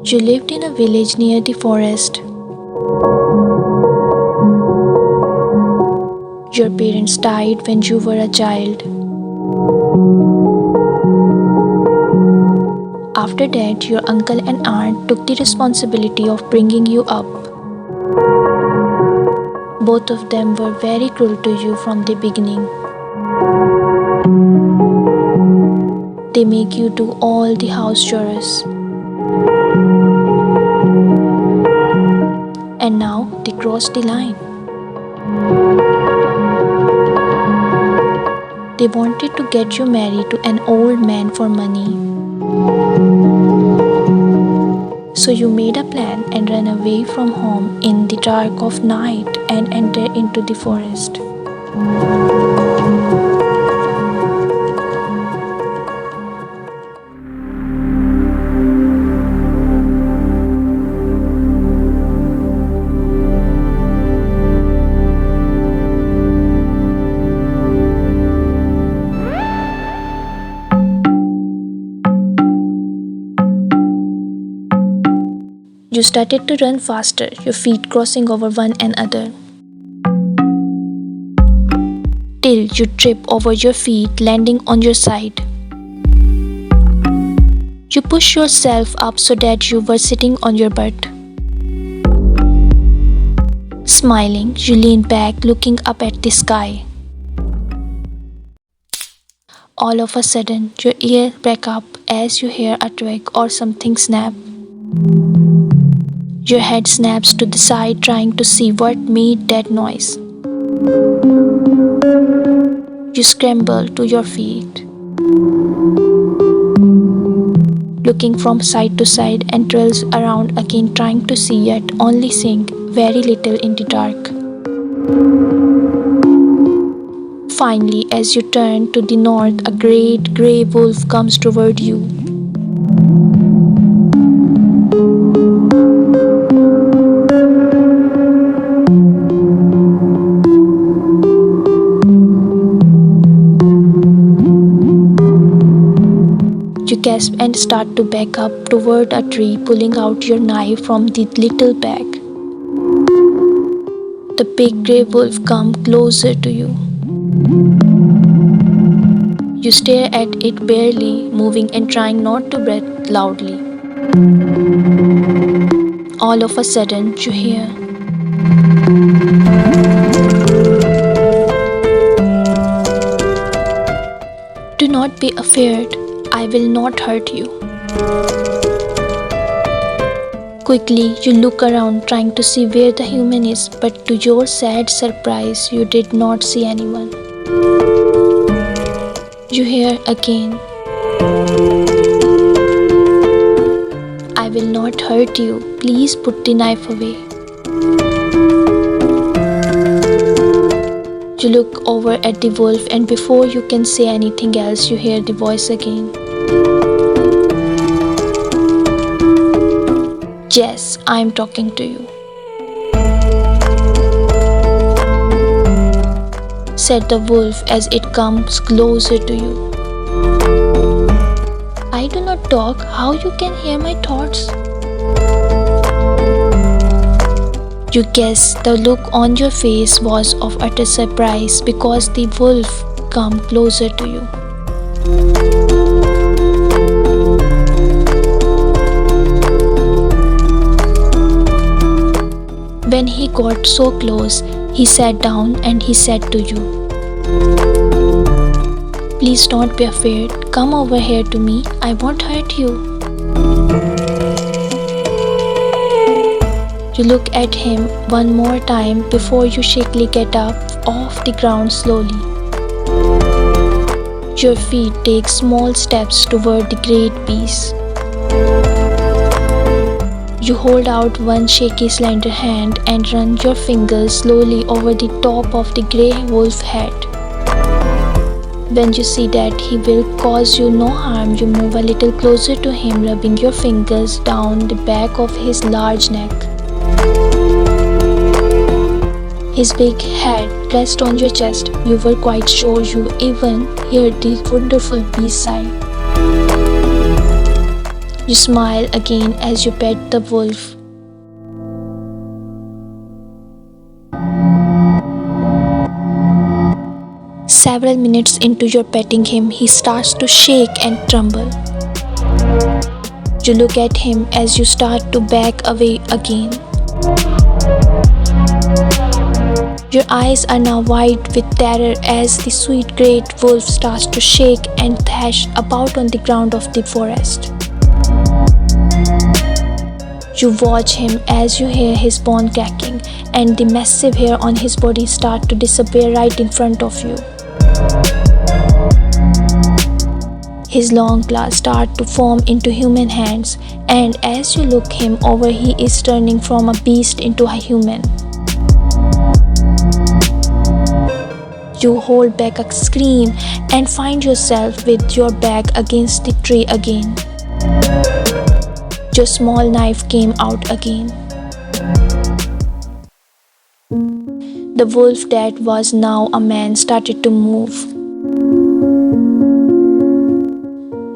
You lived in a village near the forest. Your parents died when you were a child. After that, your uncle and aunt took the responsibility of bringing you up. Both of them were very cruel to you from the beginning. They make you do all the house chores. And now they crossed the line. They wanted to get you married to an old man for money. So you made a plan and ran away from home in the dark of night and entered into the forest. You started to run faster, your feet crossing over one another. Till you trip over your feet, landing on your side. You push yourself up so that you were sitting on your butt. Smiling, you lean back, looking up at the sky. All of a sudden, your ear perks up as you hear a twig or something snap. Your head snaps to the side, trying to see what made that noise. You scramble to your feet, looking from side to side, and twirls around again, trying to see, yet only seeing very little in the dark. Finally, as you turn to the north, a great grey wolf comes toward you. You gasp and start to back up toward a tree, pulling out your knife from the little bag. The big grey wolf comes closer to you. You stare at it, barely moving and trying not to breathe loudly. All of a sudden, you hear "Do not be afraid. I will not hurt you." Quickly, you look around, trying to see where the human is, but to your sad surprise, you did not see anyone. You hear again, "I will not hurt you. Please put the knife away." You look over at the wolf, and before you can say anything else, you hear the voice again. "Yes, I am talking to you," said the wolf as it comes closer to you. "I do not talk. How you can hear my thoughts?" You guess the look on your face was of utter surprise because the wolf come closer to you. When he got so close, he sat down and he said to you, "Please don't be afraid. Come over here to me. I won't hurt you." You look at him one more time before you shakily get up off the ground slowly. Your feet take small steps toward the great beast. You hold out one shaky slender hand and run your fingers slowly over the top of the grey wolf head. When you see that he will cause you no harm, you move a little closer to him, rubbing your fingers down the back of his large neck. His big head rests on your chest. You were quite sure you even heard the wonderful beast sigh. You smile again as you pet the wolf. Several minutes into your petting him, he starts to shake and tremble. You look at him as you start to back away again. Your eyes are now wide with terror as the sweet great wolf starts to shake and thrash about on the ground of the forest. You watch him as you hear his bone cracking and the massive hair on his body start to disappear right in front of you. His long claws start to form into human hands, and as you look him over, he is turning from a beast into a human. You hold back a scream and find yourself with your back against the tree again. Your small knife came out again. The wolf that was now a man started to move.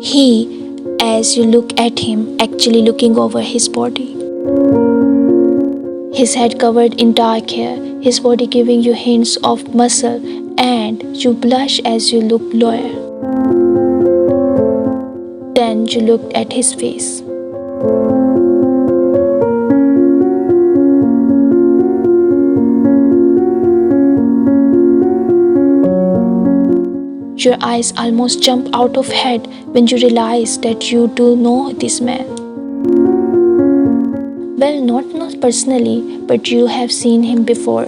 He, as you look at him, actually looking over his body. His head covered in dark hair, his body giving you hints of muscle, and you blush as you look lower. Then you looked at his face. Your eyes almost jump out of head when you realize that you do know this man. Well, not personally, but you have seen him before.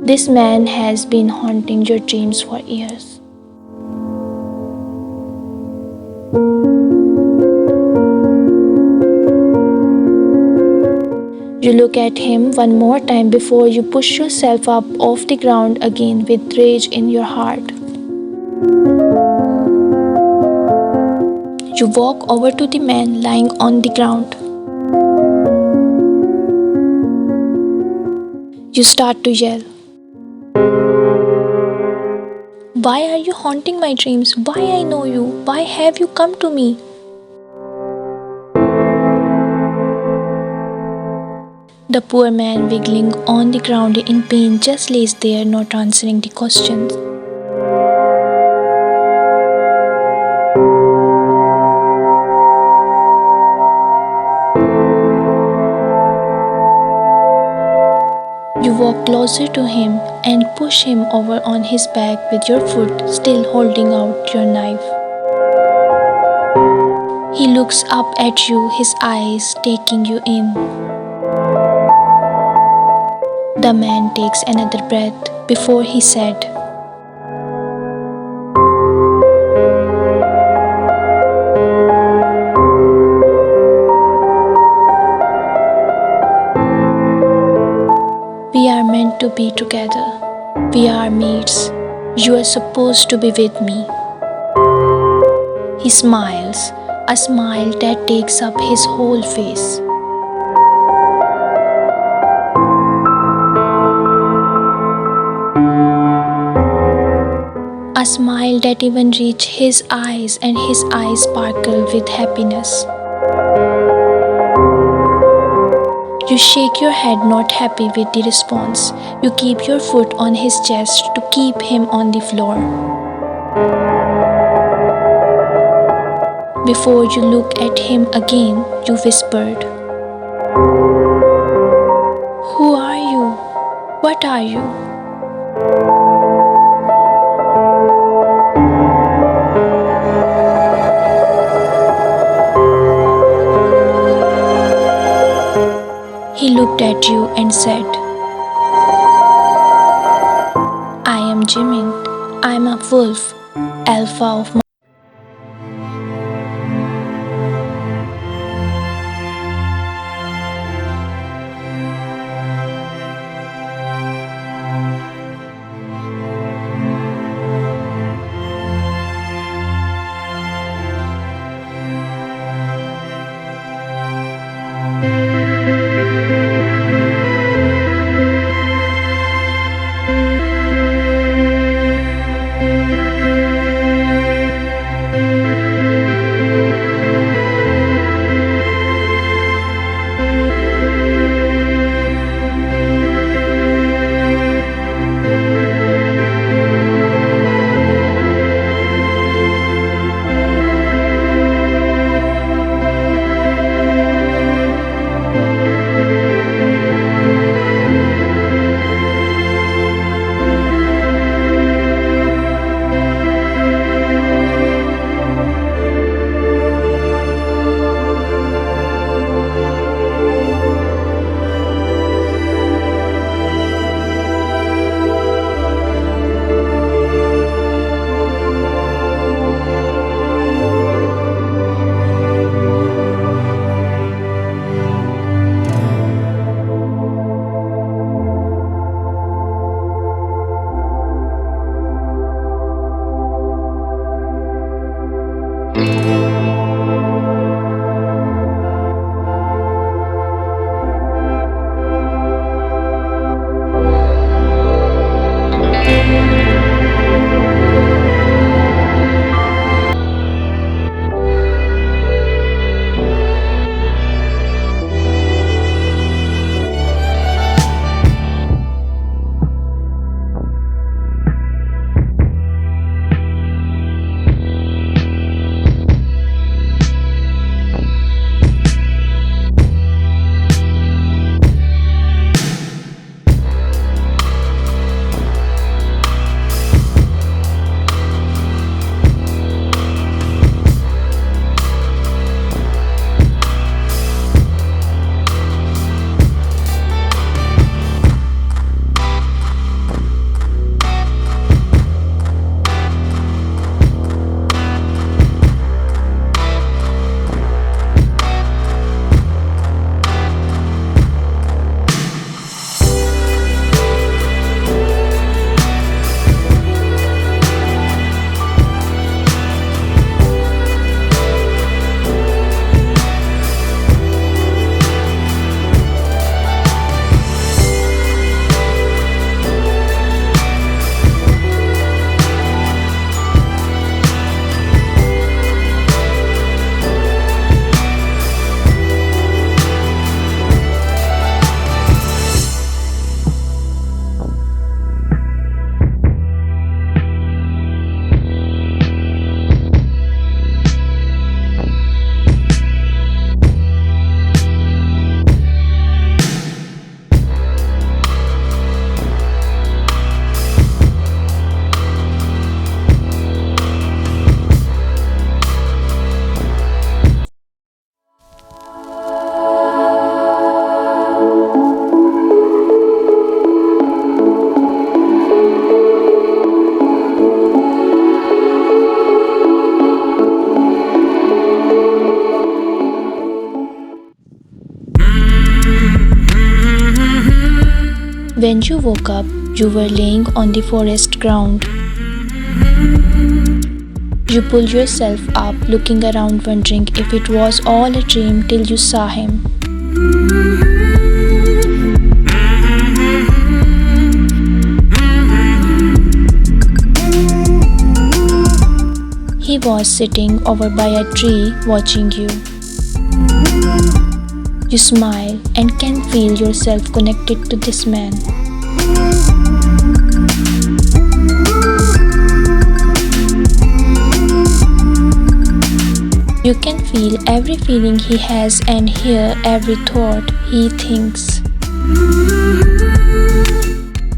This man has been haunting your dreams for years. You look at him one more time before you push yourself up off the ground again with rage in your heart. You walk over to the man lying on the ground. You start to yell. Why are you haunting my dreams? Why I know you? Why have you come to me? The poor man, wiggling on the ground in pain, just lays there, not answering the questions. You walk closer to him and push him over on his back with your foot, still holding out your knife. He looks up at you, his eyes taking you in. The man takes another breath before he said, "We are meant to be together. We are mates. You are supposed to be with me." He smiles, a smile that takes up his whole face. A smile that even reaches his eyes, and his eyes sparkle with happiness. You shake your head, not happy with the response. You keep your foot on his chest to keep him on the floor. Before you look at him again, you whispered, "Who are you? What are you?" He looked at you and said, "I am Jimin. I am a wolf, alpha of my..." When you woke up, you were laying on the forest ground. You pulled yourself up, looking around, wondering if it was all a dream till you saw him. He was sitting over by a tree watching you. You smile and can feel yourself connected to this man. You can feel every feeling he has and hear every thought he thinks.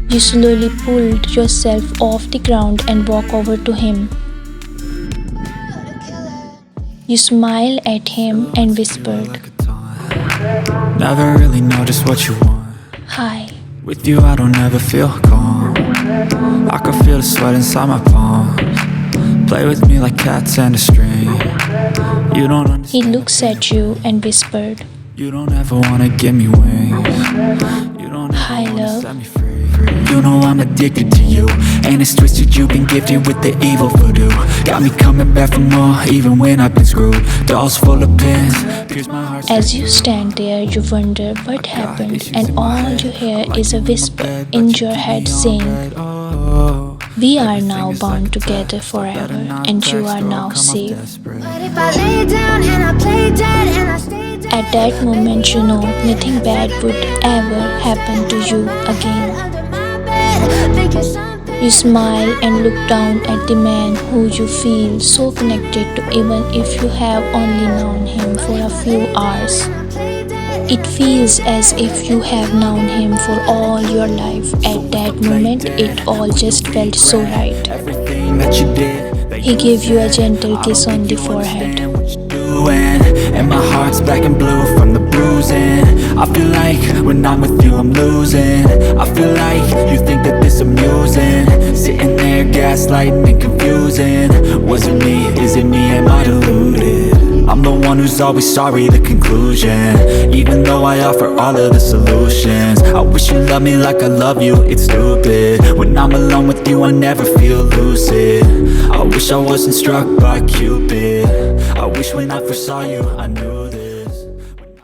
You slowly pulled yourself off the ground and walk over to him. You smile at him and whispered, "Never really know just what you want. "Hi." With you I don't ever feel calm. I can feel the sweat inside my palms. Play with me like cats and a string. You don't understand. He looks at you and whispered, You don't ever wanna give me wings. You don't "Hi, ever wanna love." set me free. You know I'm addicted to you, and it's twisted. You've been gifted with the evil voodoo. Got me coming back for more, even when I've been screwed. Dolls full of pins, pierce my heart. As you stand there, you wonder what happened, and all you hear is a whisper in your head saying, "We are now bound together forever, and you are now safe." At that moment, you know nothing bad would ever happen to you again. You smile and look down at the man who you feel so connected to, even if you have only known him for a few hours. It feels as if you have known him for all your life. At that moment, it all just felt so right. He gave you a gentle kiss on the forehead. And my heart's black and blue from the bruising. I feel like when I'm with you I'm losing. I feel like you think that this amusing. Sitting there gaslighting and confusing. Was it me? Is it me? Am I deluded? I'm the one who's always sorry, the conclusion. Even though I offer all of the solutions. I wish you loved me like I love you, it's stupid. When I'm alone with you I never feel lucid. I wish I wasn't struck by Cupid. I wish when I first saw you I knew